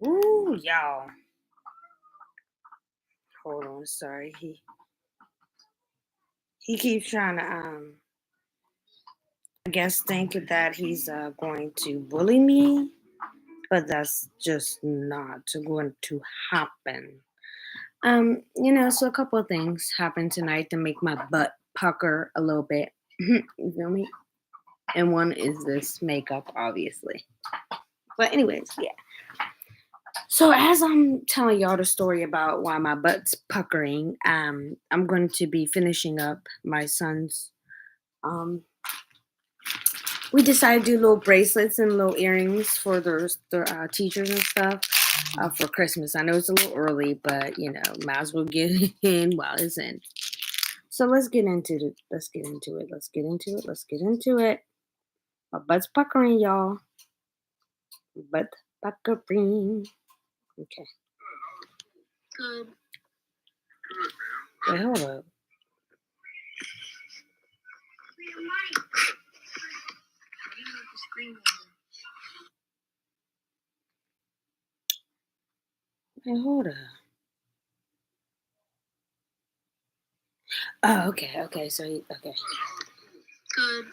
Ooh, y'all. Hold on, sorry. He keeps trying to I guess think that he's going to bully me, but that's just not going to happen. So a couple of things happened tonight to make my butt pucker a little bit. You feel me? And one is this makeup, obviously. But anyways, yeah. So as I'm telling y'all the story about why my butt's puckering, I'm going to be finishing up my son's. Um, we decided to do little bracelets and little earrings for their teachers and stuff for Christmas. I know it's a little early, but might as well get it in while it's in. So let's get into it. Let's get into it. Let's get into it. Let's get into it. My butt's puckering, y'all. Butt puckering. Okay. Good. Wait, hold up. Wait, hold up. Oh, okay. So, okay. Good.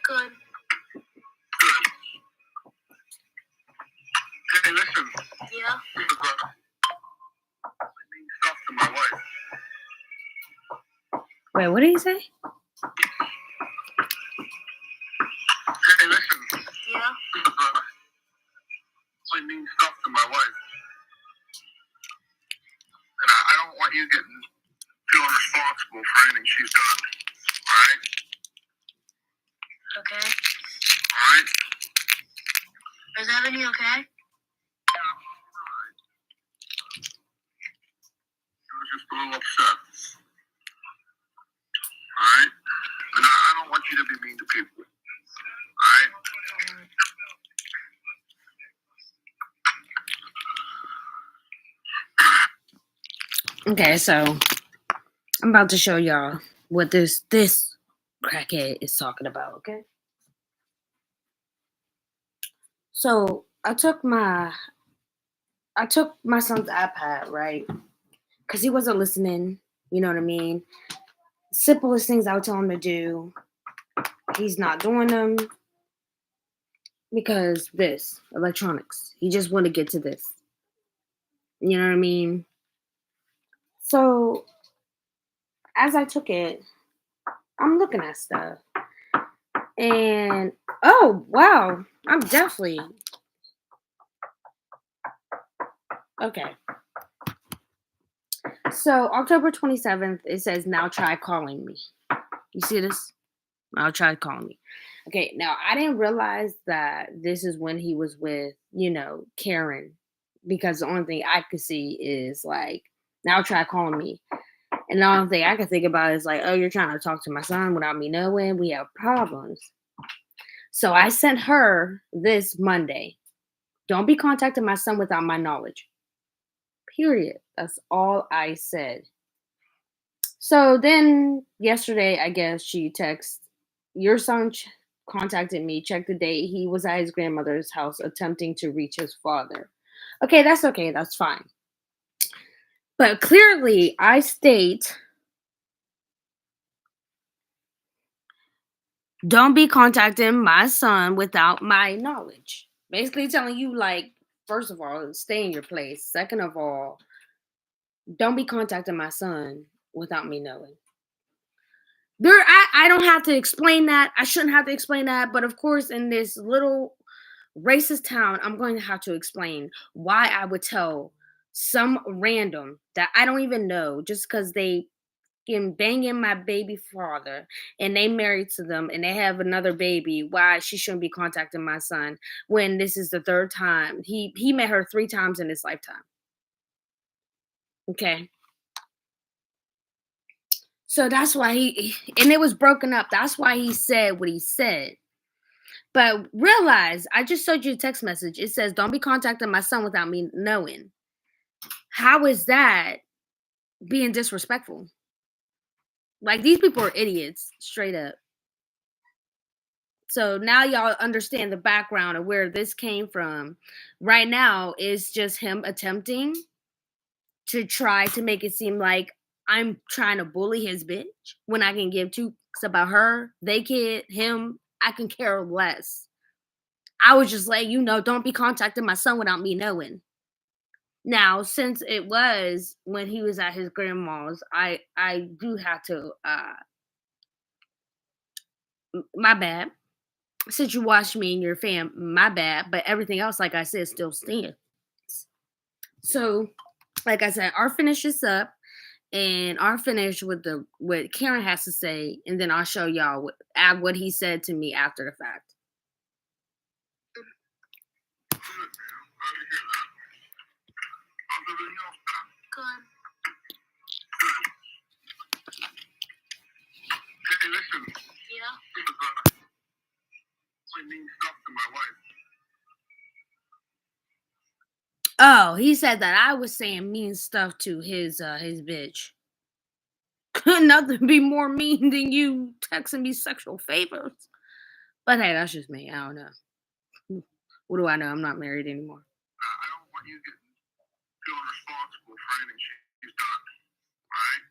Good. Hey, listen. Yeah. Stuff to my wife. Wait, what did he say? Hey, listen. Yeah. I mean stuff to my wife. And I don't want you feeling responsible for anything she's done. Alright? Okay. Alright? Is everything okay? She was just a little upset. Alright? And I don't want you to be mean to people. Alright? Okay, so I'm about to show y'all what this crackhead is talking about, okay? So I took my son's iPad, right? Because he wasn't listening, you know what I mean? Simplest things I would tell him to do, he's not doing them because this electronics. He just want to get to this. You know what I mean? So as I took it, I'm looking at stuff. And oh wow, I'm definitely okay. So October 27th, it says now try calling me. You see this? Now try calling me. Okay, now I didn't realize that this is when he was with, Karen, because the only thing I could see is like, now try calling me. And the only thing I can think about is like, oh, you're trying to talk to my son without me knowing. We have problems. So I sent her this Monday. Don't be contacting my son without my knowledge. Period. That's all I said. So then yesterday, I guess she texted, your son contacted me, check the date. He was at his grandmother's house attempting to reach his father. Okay, that's okay. That's fine. But clearly, I state, don't be contacting my son without my knowledge. Basically telling you, like, first of all, stay in your place. Second of all, don't be contacting my son without me knowing. I don't have to explain that. I shouldn't have to explain that. But of course, in this little racist town, I'm going to have to explain why I would tell some random that I don't even know just because they can banging my baby father and they married to them and they have another baby, why she shouldn't be contacting my son when this is the third time. He met her 3 times in his lifetime. Okay. So that's why and it was broken up. That's why he said what he said. But realize, I just showed you a text message. It says, don't be contacting my son without me knowing. How is that being disrespectful? Like, these people are idiots, straight up. So now y'all understand the background of where this came from. Right now is just him attempting to try to make it seem like I'm trying to bully his bitch when I can give two fucks about her, they kid, him. I can care less. I was just like, don't be contacting my son without me knowing. Now, since it was when he was at his grandma's, I do have to my bad. Since you watched me and your fam, my bad. But everything else, like I said, still stands. So, like I said, I'll finish this up and I'll finish with the what Karen has to say, and then I'll show y'all what he said to me after the fact. Good, man. Glad to hear that. How's everything else done? Good. Good. Hey, listen. Yeah. This is I mean stuff to my wife. Oh, he said that I was saying mean stuff to his bitch. Nothing be more mean than you texting me sexual favors. But hey, that's just me. I don't know. What do I know? I'm not married anymore. I don't want you getting feeling responsible for anything she's done. Alright?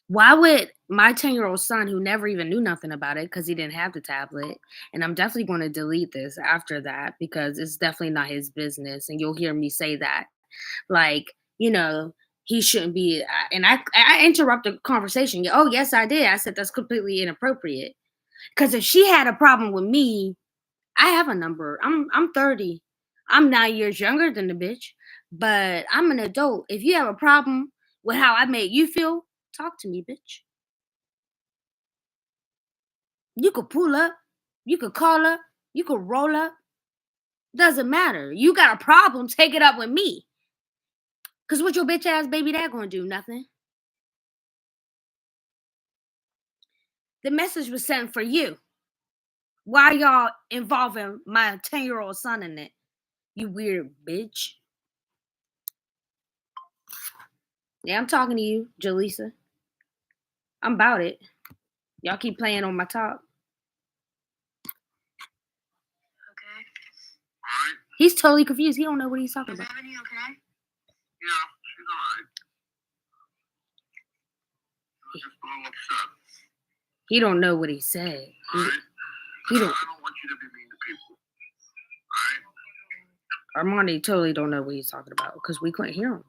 Why would my 10-year-old son, who never even knew nothing about it because he didn't have the tablet, and I'm definitely going to delete this after that because it's definitely not his business. And you'll hear me say that. Like, he shouldn't be. And I interrupted the conversation. Oh, yes, I did. I said that's completely inappropriate. Because if she had a problem with me, I have a number. I'm 30. I'm 9 years younger than the bitch, but I'm an adult. If you have a problem with how I made you feel, talk to me, bitch. You could pull up, you could call up, you could roll up. Doesn't matter. You got a problem, take it up with me. Cause what your bitch ass baby dad gonna do? Nothing. The message was sent for you. Why y'all involving my 10-year-old son in it? You weird bitch. Yeah, I'm talking to you, Jalisa. I'm about it. Y'all keep playing on my top. Okay. Alright? He's totally confused. He don't know what he's talking Is about. Ebony okay? Yeah, she's alright. She's just a little upset. He don't know what he said. Alright? He don't. I don't want you to be mean to people. Alright? Armani totally don't know what he's talking about because we couldn't hear him.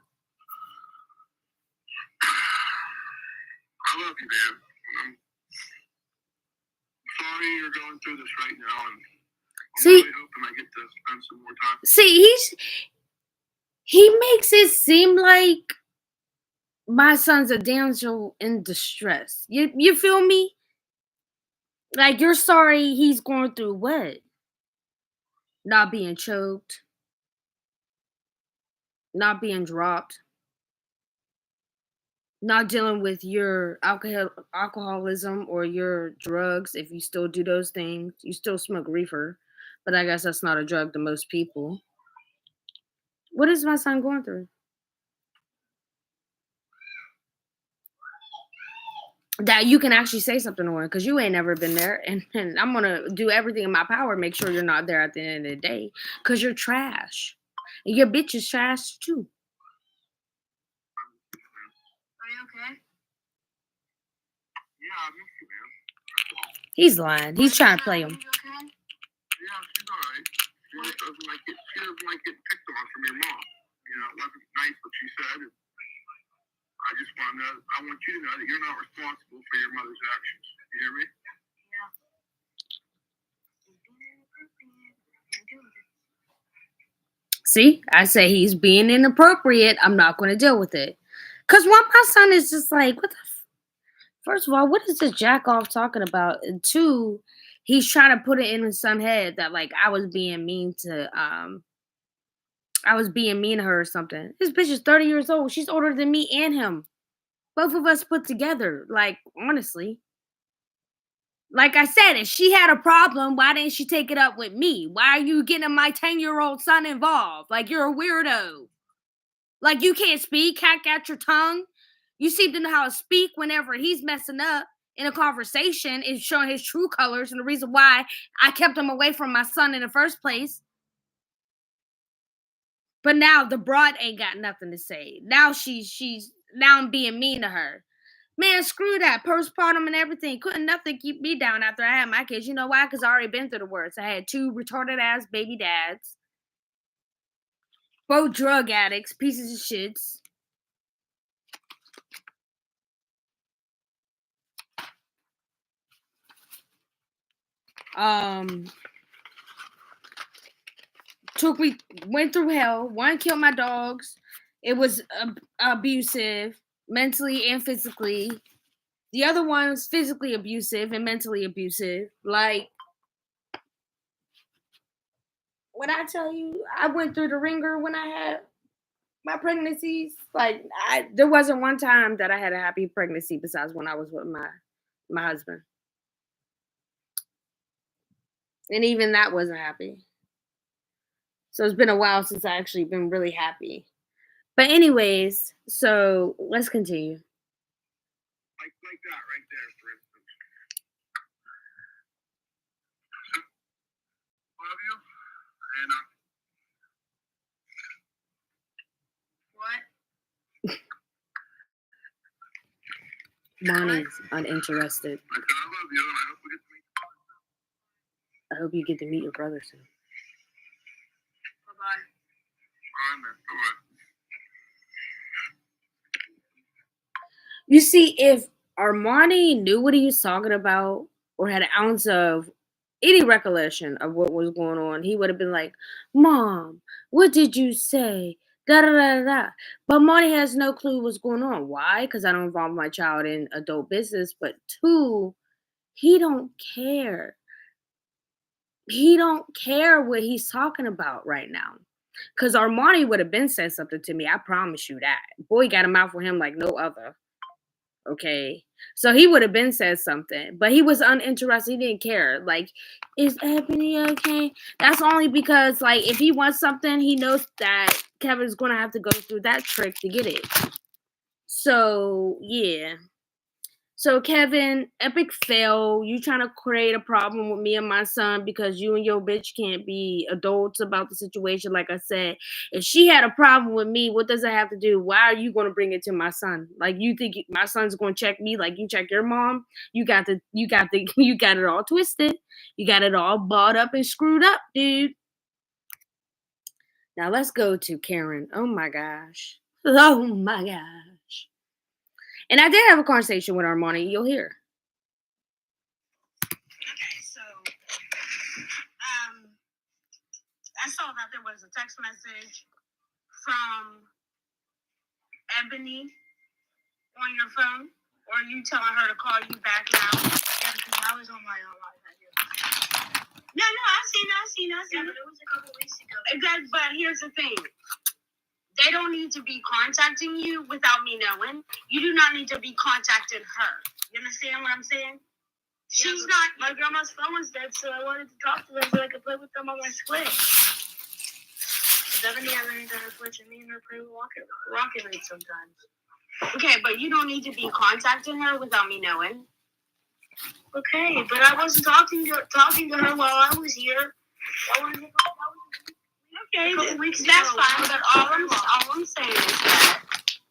I love you, man. I'm sorry you're going through this right now, and I'm See- really hoping I get to spend some more time. See, he makes it seem like my son's a damsel in distress. You feel me? Like you're sorry he's going through what? Not being choked, not being dropped, not dealing with your alcoholism or your drugs. If you still do those things, you still smoke reefer, but I guess that's not a drug to most people. What is my son going through? That you can actually say something to him because you ain't never been there, and I'm gonna do everything in my power to make sure you're not there at the end of the day because you're trash. And your bitch is trash too. Are you okay? Yeah, I miss you, man. That's all. He's lying. He's trying to play him. Are you okay? Yeah, she's alright. She just doesn't like it. She doesn't like getting picked on from your mom. You know, it wasn't nice what she said. I just want to. I want you to know that you're not responsible for your mother's actions. You hear me? Yeah. Can't do it. See, I say he's being inappropriate. I'm not going to deal with it. Because one, my son is just like, what the first of all, what is this jack off talking about? And two, he's trying to put it in his son's head that like I was being mean to her or something. This bitch is 30 years old. She's older than me and him. Both of us put together. Like, honestly. Like I said, if she had a problem, why didn't she take it up with me? Why are you getting my 10-year-old son involved? Like you're a weirdo. Like you can't speak, hack out your tongue. You seem to know how to speak whenever he's messing up. in a conversation is showing his true colors and the reason why I kept him away from my son in the first place. But now the broad ain't got nothing to say. Now now I'm being mean to her. Man, screw that. Postpartum and everything. Couldn't nothing keep me down after I had my kids. You know why? Because I already been through the worst. I had 2 retarded ass baby dads. Both drug addicts, pieces of shits. Went through hell. One killed my dogs. It was abusive, mentally and physically. The other one was physically abusive and mentally abusive. Like, when I tell you, I went through the ringer when I had my pregnancies. Like, there wasn't one time that I had a happy pregnancy besides when I was with my husband, and even that wasn't happy. So it's been a while since I actually been really happy. But anyways, so let's continue. Like that right there, for instance. Love you, and What? Bonnie's uninterested. I said I love you, and I hope we get to meet. I hope you get to meet your brother soon. Bye-bye. All right, man. Bye-bye. You see, if Armani knew what he was talking about or had an ounce of any recollection of what was going on, he would have been like, Mom, what did you say? Da da da da. But Marty has no clue what's going on. Why? Because I don't involve my child in adult business. But 2, he don't care. He don't care what he's talking about right now. Because Armani would have been said something to me. I promise you that. Boy got a mouth for him like no other. Okay. So he would have been said something, but he was uninterested. He didn't care. Like, is Ebony okay? That's only because, like, if he wants something, he knows that Kevin's going to have to go through that trick to get it. So, yeah. So, Kevin, epic fail. You trying to create a problem with me and my son because you and your bitch can't be adults about the situation. Like I said, if she had a problem with me, what does that have to do? Why are you going to bring it to my son? Like, you think my son's going to check me like you check your mom? You got it all twisted. You got it all balled up and screwed up, dude. Now let's go to Karen. Oh my gosh. Oh my gosh. And I did have a conversation with Armani. You'll hear. Okay, so I saw that there was a text message from Ebony on your phone, or you telling her to call you back now? Yeah, because I was on my own life. No, I seen it. Yeah, but it was a couple weeks ago. Exactly, but here's the thing. They don't need to be contacting you without me knowing. You do not need to be contacting her. You understand what I'm saying? She's not. My grandma's phone was dead, so I wanted to talk to them so I could play with them on my Switch. Ebony has anything on Switch, and me and her play Rocket League sometimes. Okay, but you don't need to be contacting her without me knowing. Okay, but I wasn't talking to her while I was here. Okay, that's fine. But all I'm saying is that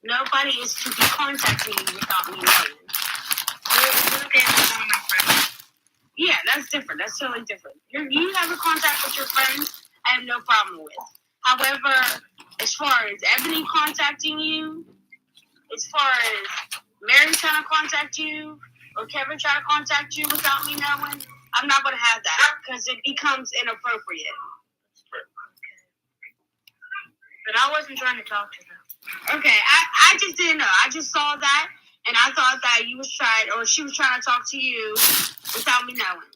nobody is to be contacting you without me knowing. Yeah, that's different. That's totally different. You have a contact with your friends, I have no problem with. However, as far as Ebony contacting you, as far as Mary trying to contact you, or Kevin trying to contact you without me knowing, I'm not going to have that because it becomes inappropriate. But I wasn't trying to talk to them. Okay, I just didn't know. I just saw that, and I thought that she was trying to talk to you without me knowing.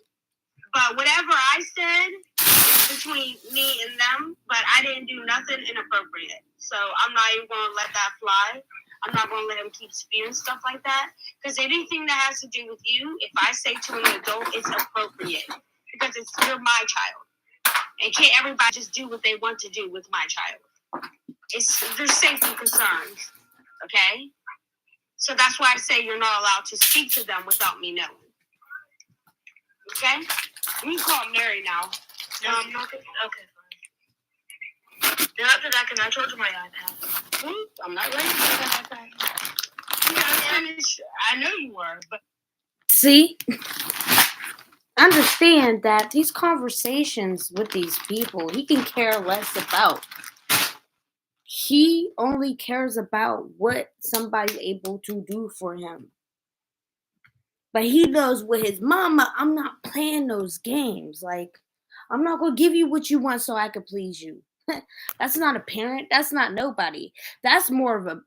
But whatever I said is between me and them, but I didn't do nothing inappropriate. So I'm not even going to let that fly. I'm not going to let him keep spewing stuff like that. Because anything that has to do with you, if I say to an adult, it's appropriate. Because you're my child. And can't everybody just do what they want to do with my child? There's safety concerns. Okay? So that's why I say you're not allowed to speak to them without me knowing. Okay? You can call Mary now. No, I'm not gonna. Okay, fine. Then after that, can I charge my iPad? I'm not ready for that iPad. I know you were, but See? Understand that these conversations with these people, he can care less about. He only cares about what somebody's able to do for him. But he knows with his mama, I'm not playing those games. Like, I'm not going to give you what you want so I can please you. That's not a parent. That's not nobody. That's more of a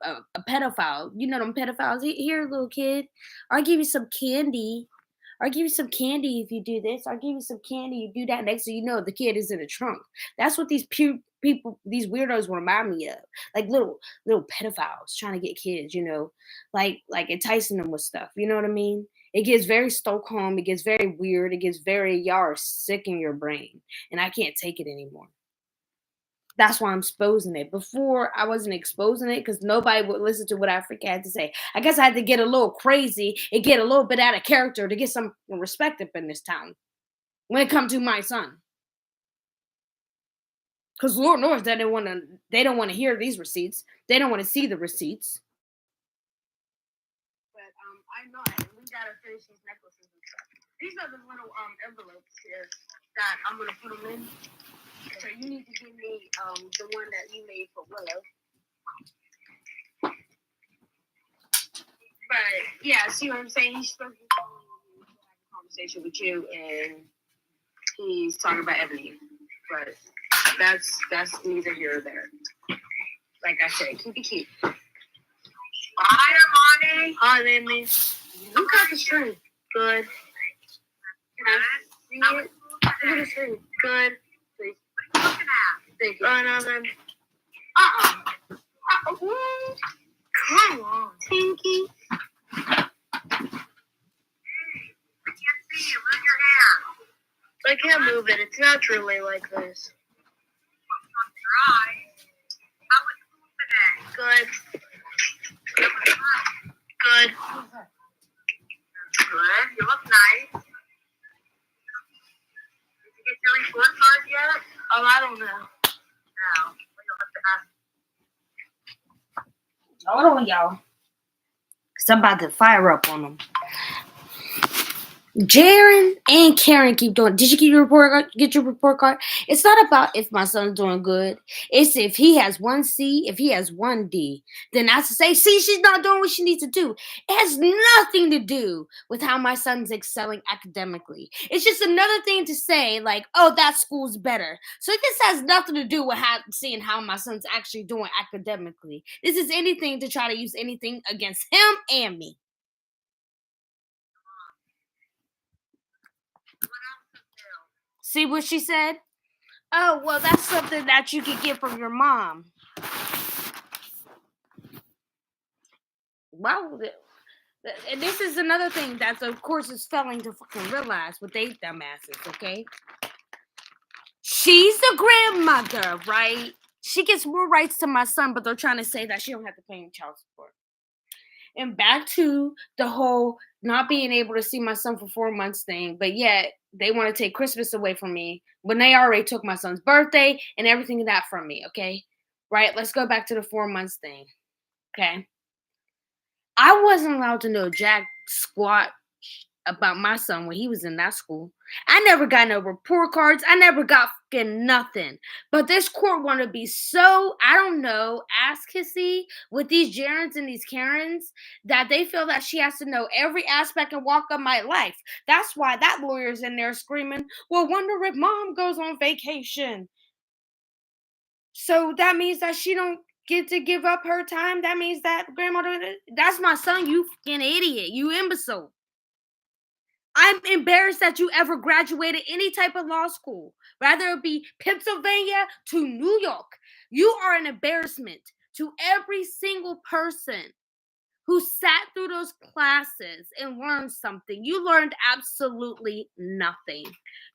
pedophile. You know them pedophiles? Here, little kid, I'll give you some candy. I'll give you some candy if you do this. I'll give you some candy. You do that. Next thing you know, the kid is in the trunk. That's what these people, these weirdos remind me of. Like little pedophiles trying to get kids, like enticing them with stuff. You know what I mean? It gets very Stockholm. It gets very weird. It gets very, y'all are sick in your brain. And I can't take it anymore. That's why I'm exposing it. Before, I wasn't exposing it because nobody would listen to what Africa had to say. I guess I had to get a little crazy and get a little bit out of character to get some respect up in this town when it comes to my son. Because Lord knows they don't want to hear these receipts. They don't want to see the receipts. But I know it. We gotta finish these necklaces and stuff. These are the little envelopes here that I'm gonna put them in. So you need to give me the one that you made for Willow. But yeah, see what I'm saying? He's supposed to have a conversation with you, and he's talking about Ebony. But that's neither here or there. Like I said, keep it cute. Hi, Armani. Hi, Amy. Who got the string? Good. Can I see it? Look at the string. Good. Please. What are you looking at? Thank you. Nothing. Come on. Tinky. Hey, I can't see you. Move your hair. I can't move it. It's naturally like this. Dry. How was school today? Good. Good. Good. You look nice. Did you get your report card yet? Oh, I don't know. No. Well, you'll have to ask. Hold on, y'all. Cause I'm about to fire up on them. Jaren and Karen keep doing. Did you get your report card? It's not about if my son's doing good. It's if he has one C, if he has one D, then that's to say, see, she's not doing what she needs to do. It has nothing to do with how my son's excelling academically. It's just another thing to say, like, oh, that school's better. So this has nothing to do with seeing how my son's actually doing academically. This is anything to try to use anything against him and me. See what she said? Oh, well, that's something that you can get from your mom. Wow. And this is another thing that, of course, is failing to fucking realize with they dumbasses, okay? She's the grandmother, right? She gets more rights to my son, but they're trying to say that she don't have to pay any child support. And back to the whole not being able to see my son for 4 months thing, but yet they want to take Christmas away from me when they already took my son's birthday and everything of that from me, okay? Right? Let's go back to the 4 months thing, okay? I wasn't allowed to know jack squat about my son when he was in that school. I never got no report cards. I never got fucking nothing. But this court want to be so, I don't know, ass-kissy with these Jarens and these Karens that they feel that she has to know every aspect and walk of my life. That's why that lawyer's in there screaming, well, wonder if mom goes on vacation. So that means that she don't get to give up her time. That means that grandmother, that's my son, you fucking idiot, you imbecile. I'm embarrassed that you ever graduated any type of law school, whether it be Pennsylvania to New York. You are an embarrassment to every single person who sat through those classes and learned something. You learned absolutely nothing.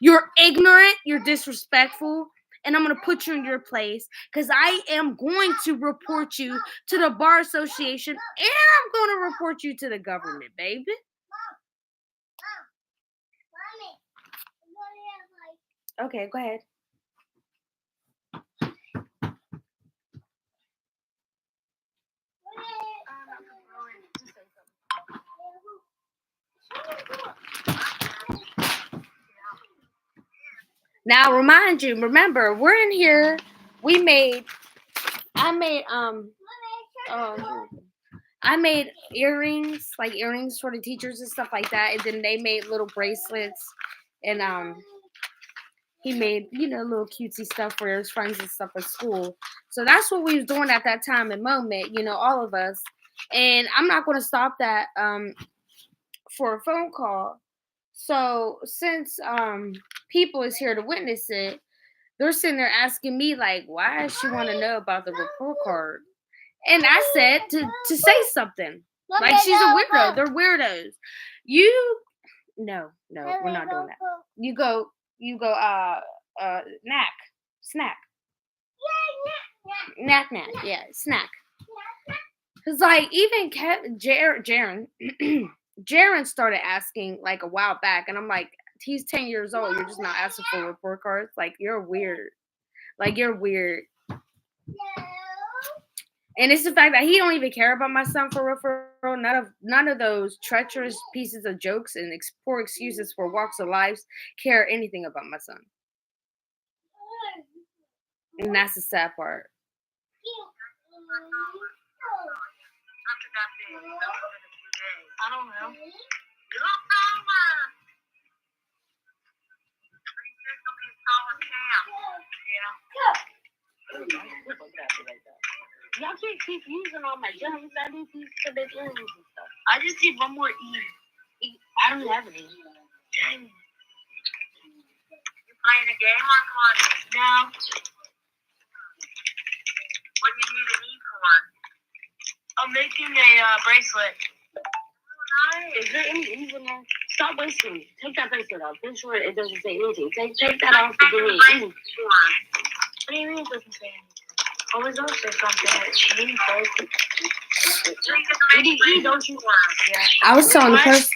You're ignorant, you're disrespectful, and I'm gonna put you in your place because I am going to report you to the bar association and I'm gonna report you to the government, baby. Okay, go ahead. Now, remember, we're in here. I made earrings, like earrings for the teachers and stuff like that. And then they made little bracelets, and he made little cutesy stuff for his friends and stuff at school. So that's what we was doing at that time and moment, all of us. And I'm not going to stop that for a phone call. So since people is here to witness it, they're sitting there asking me like, why does she want to know about the report card? And I said to say something. Like she's a weirdo. They're weirdos. No, we're not doing that. You go snack. Knack, yeah, snack. Cause like even Jaren Jaren started asking like a while back, and I'm like, he's 10 years old. You're just not asking for report cards. Like you're weird. And it's the fact that he don't even care about my son for real. None of those treacherous pieces of jokes and poor excuses for walks of lives care anything about my son. And that's the sad part. I don't know. Y'all can't keep using all my gems. I need these to make earrings and stuff. I just need one more E. I don't have any. Dang. You playing a game or closet? No. What do you need an E for? I'm making a bracelet. Nice. Is there any E's in there? Stop wasting. Take that bracelet off. Make sure it doesn't say anything. Take that off and give me an E. What do you mean it doesn't say anything? Always don't say something. E, don't you? Yeah. I was telling the person.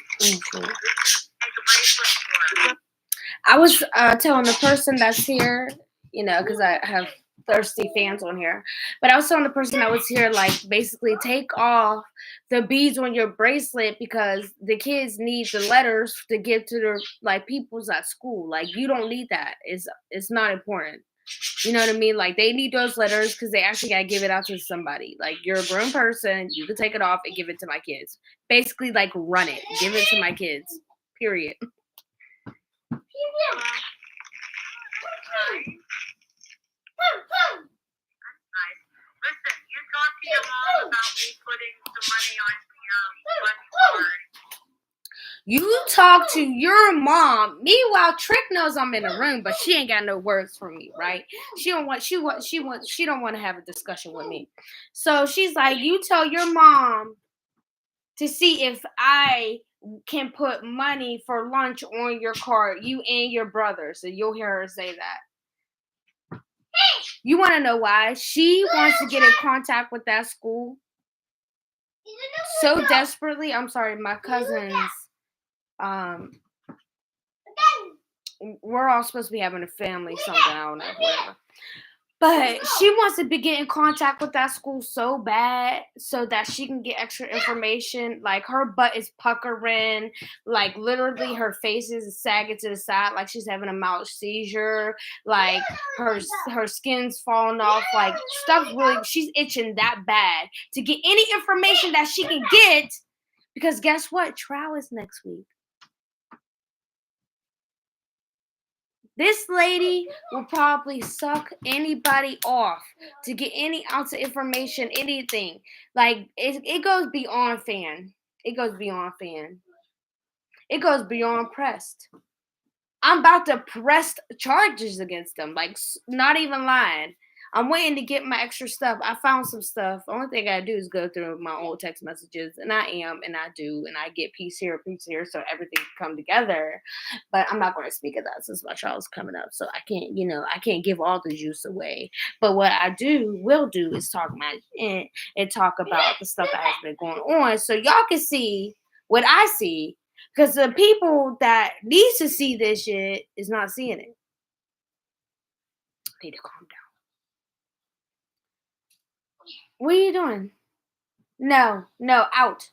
I was telling the person that's here, because I have thirsty fans on here. But I was telling the person that was here, like, basically take off the beads on your bracelet because the kids need the letters to give to their like peoples at school. Like, you don't need that. It's not important. You know what I mean? Like, they need those letters because they actually got to give it out to somebody. Like, you're a grown person. You can take it off and give it to my kids. Basically, like, run it. Give it to my kids. Period. Listen, you talk to your mom about me putting some money on your one card. You talk to your mom. Meanwhile, Trick knows I'm in the room, but she ain't got no words for me, right? She don't want to have a discussion with me. So she's like, you tell your mom to see if I can put money for lunch on your card, you and your brother. So you'll hear her say that. You want to know why? She wants to get in contact with that school so desperately. I'm sorry, my cousins. We're all supposed to be having a family something, I don't know, whatever. But she wants to get in contact with that school so bad so that she can get extra information. Like, her butt is puckering. Like, literally, her face is sagging to the side like she's having a mild seizure. Like, her skin's falling off. Like, stuff really, she's itching that bad to get any information that she can get. Because guess what? Trial is next week. This lady will probably suck anybody off to get any ounce of information, anything. Like, it goes beyond fan. It goes beyond fan. It goes beyond pressed. I'm about to press charges against them. Like, not even lying. I'm waiting to get my extra stuff. I found some stuff. Only thing I gotta do is go through my old text messages, and I do, and I get piece here, so everything can come together. But I'm not going to speak of that since my child's coming up, so I can't give all the juice away. But what I will do is talk and talk about the stuff that has been going on, so y'all can see what I see. Because the people that needs to see this shit is not seeing it. I need to calm down. What are you doing? No, out.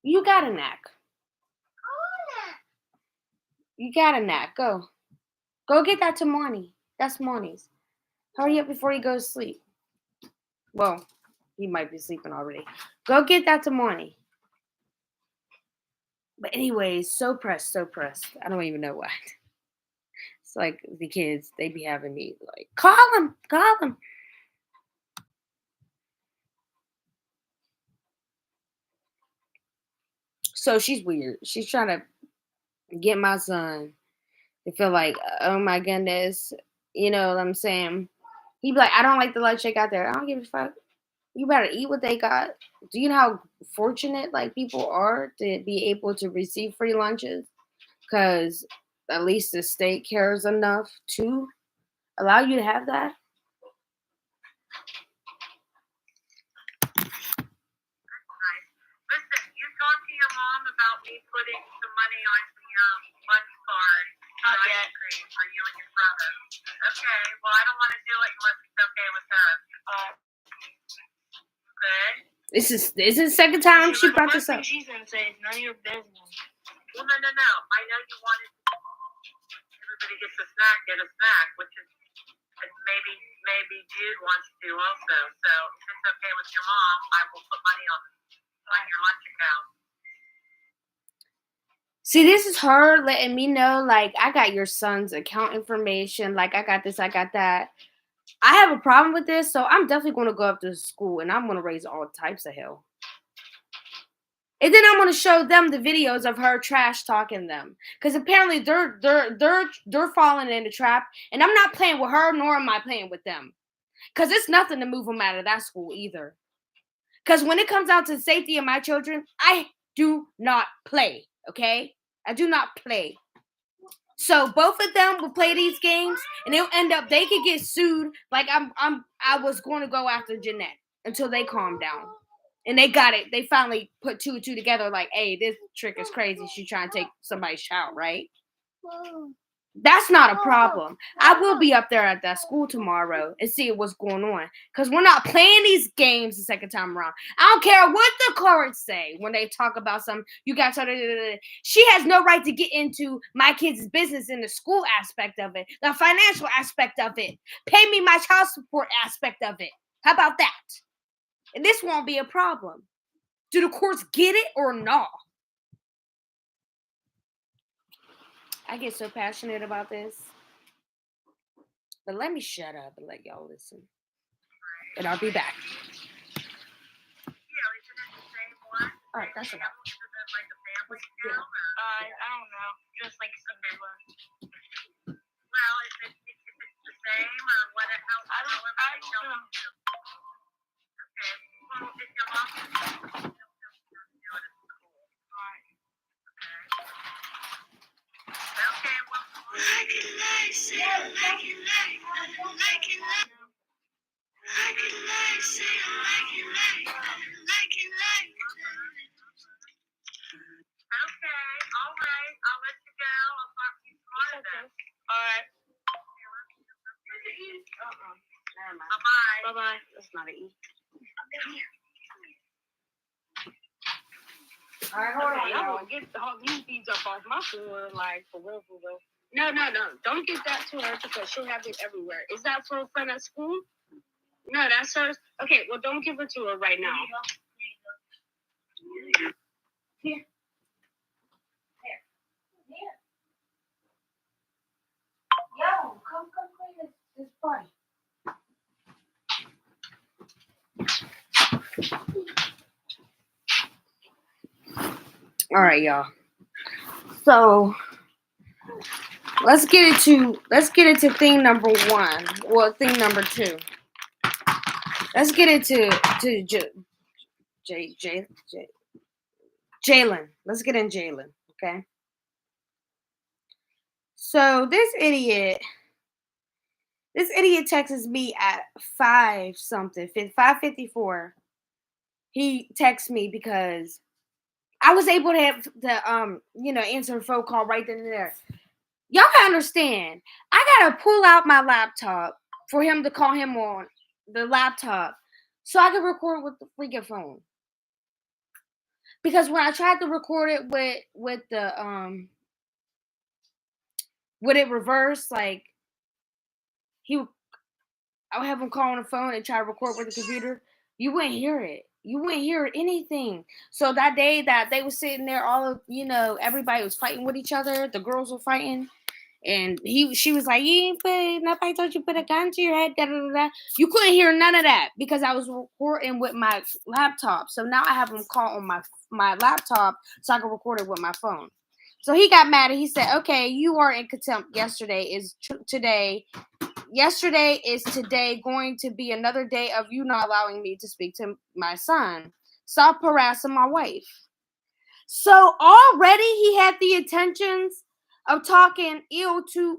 You got a knack. You got a knack. Go get that to Marnie. That's Marnie's. Hurry up before he goes to sleep. Well, he might be sleeping already. Go get that to Marnie. But anyways, so pressed. I don't even know why. It's like the kids, they be having me like, call him. So she's weird. She's trying to get my son to feel like, oh my goodness, you know what I'm saying? He be like, I don't like the lunch they got there. I don't give a fuck. You better eat what they got. Do you know how fortunate like people are to be able to receive free lunches? Because at least the state cares enough to allow you to have that. Listen, you talked to your mom about me putting some money on your lunch card for ice cream for you and your brother. Okay, well, I don't want to do it unless it's okay with her. Good. This is the second time she brought this up. She's gonna say it's none of your business. Well, no. I know you wanted everybody gets a snack, which is maybe Jude wants to also. So if it's okay with your mom, I will put money on your lunch account. See, this is her letting me know, like, I got your son's account information. Like, I got this, I got that. I have a problem with this, so I'm definitely going to go up to school and I'm going to raise all types of hell. And then I'm going to show them the videos of her trash talking them, because apparently they're falling in the trap, and I'm not playing with her, nor am I playing with them, because it's nothing to move them out of that school either. Because when it comes out to the safety of my children, I do not play. Okay, I do not play. So both of them will play these games, and they'll end up, they could get sued. Like I was going to go after Jeanette until they calm down, and they got it. They finally put two and two together. Like, hey, this trick is crazy. She's trying to take somebody's child, right? That's not a problem. I will be up there at that school tomorrow and see what's going on, because we're not playing these games the second time around. I don't care what the courts say when they talk about something. You got to. She has no right to get into my kids' business in the school aspect of it, the financial aspect of it, pay me my child support aspect of it. How about that? And this won't be a problem. Do the courts get it or not? I get so passionate about this. But let me shut up and let y'all listen. And I'll be back. Yeah, isn't it the same one? All right, that's enough. Like a family account? I don't know. Just like something. Well, if it's the same or what? I don't know. Okay. Well, if your mom can do it at school. All right. Okay, well. Like it like, say I like it like, like it like. Like it like, say I like it like, like it like. Okay, all right. I'll let you go. I'll talk to you tomorrow then. All right. Never mind. Bye-bye. Bye-bye. That's not an E. All right, hold on. Y'all gonna get all these beads up off my floor, like, for real. No. Don't get that to her because she'll have it everywhere. Is that for a friend at school? No, that's hers. Okay, well, don't give it to her right now. Here. Yo, come clean this party. All right, y'all. So let's get into thing number one. Well, thing number two. Let's get into Jalen. Let's get in Jalen. Okay. So this idiot texts me at 5:54. He texts me because I was able to have the answer a phone call right then and there. Y'all gotta understand. I gotta pull out my laptop for him to call him on the laptop so I can record with the freaking phone. Because when I tried to record it with it reversed, like I would have him call on the phone and try to record with the computer. You wouldn't hear it. You wouldn't hear anything. So that day that they were sitting there, everybody was fighting with each other. The girls were fighting. And she was like, nobody told you to put a gun to your head. Da, da, da, da. You couldn't hear none of that because I was recording with my laptop. So now I have him call on my laptop so I can record it with my phone. So he got mad and he said, okay, you are in contempt. Yesterday is today going to be another day of you not allowing me to speak to my son. Stop harassing my wife. So already he had the intentions of talking ill to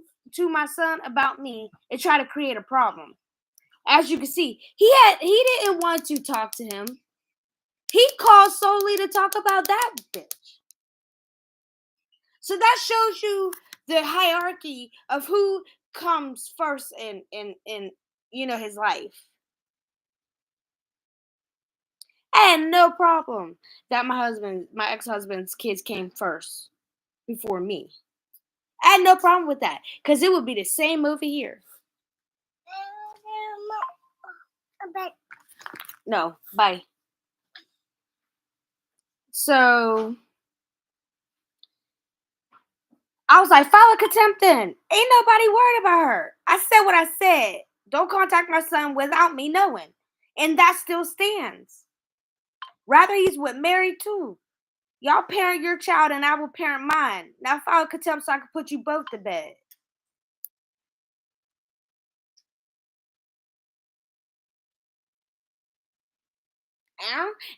my son about me and try to create a problem. As you can see, he didn't want to talk to him. He called solely to talk about that bitch. So that shows you the hierarchy of who comes first in his life. I had no problem that my ex-husband's kids came first before me. I had no problem with that because it would be the same movie here. No, bye. So I was like, file a contempt then. Ain't nobody worried about her. I said what I said. Don't contact my son without me knowing. And that still stands. Rather, he's with Mary too. Y'all parent your child and I will parent mine. Now file a contempt so I can put you both to bed.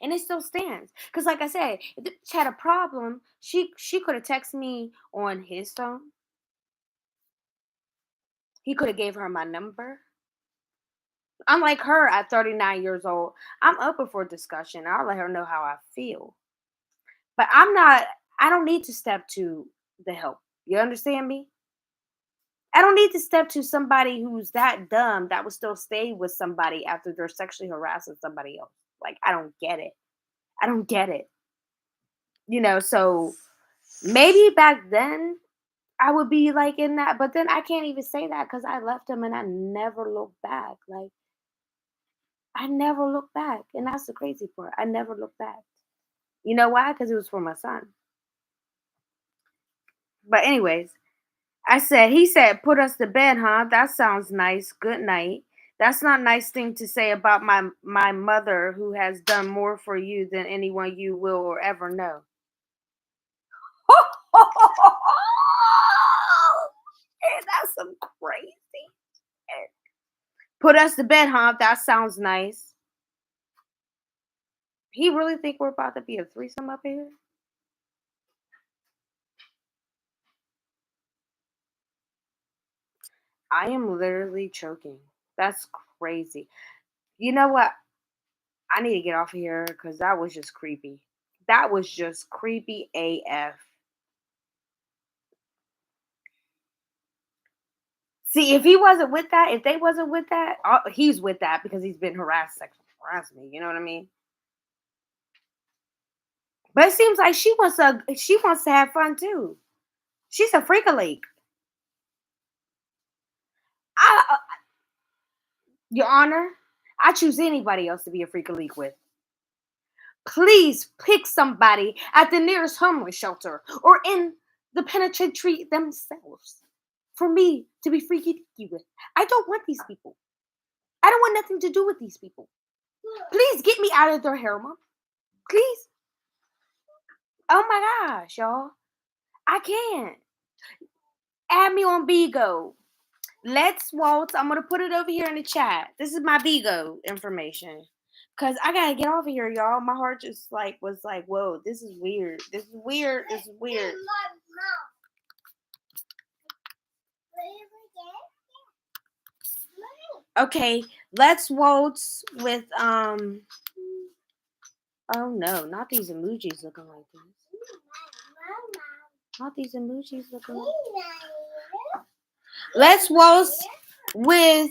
And it still stands. Because like I said, if the bitch had a problem, she could have texted me on his phone. He could have gave her my number. Unlike her at 39 years old, I'm open for discussion. I'll let her know how I feel. But I don't need to step to the help. You understand me? I don't need to step to somebody who's that dumb that would still stay with somebody after they're sexually harassing somebody else. Like, I don't get it. I don't get it. So maybe back then I would be like in that, but then I can't even say that because I left him and I never looked back. Like, I never looked back. And that's the crazy part. I never looked back. You know why? Because it was for my son. But anyways, he said, put us to bed, huh? That sounds nice. Good night. That's not a nice thing to say about my mother who has done more for you than anyone you will or ever know. That's some crazy shit. Put us to bed, huh? That sounds nice. He really think we're about to be a threesome up here? I am literally choking. That's crazy. You know what? I need to get off of here because that was just creepy. That was just creepy AF. See, if he wasn't with that, if they wasn't with that, he's with that because he's been sexually harassed me. You know what I mean? But it seems like she wants to have fun too. She's a freak a leak. Your Honor, I choose anybody else to be a freak a leak with. Please pick somebody at the nearest homeless shelter or in the penitentiary themselves for me to be freaky with. I don't want these people. I don't want nothing to do with these people. Please get me out of their hair, Mom. Please. Oh my gosh, y'all. I can't. Add me on Bigo. Let's waltz. I'm gonna put it over here in the chat. This is my Bigo information. Cause I gotta get off of here, y'all. My heart just was like, whoa, this is weird. This is weird. This is weird. Okay, let's waltz with oh no, not these emojis looking like this. Not these emojis looking like this. Let's waltz with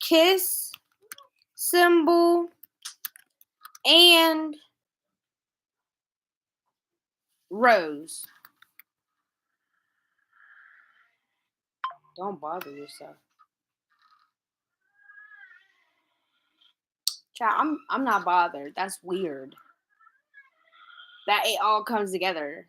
kiss symbol and rose. Don't bother yourself. Child, I'm not bothered. That's weird. That it all comes together.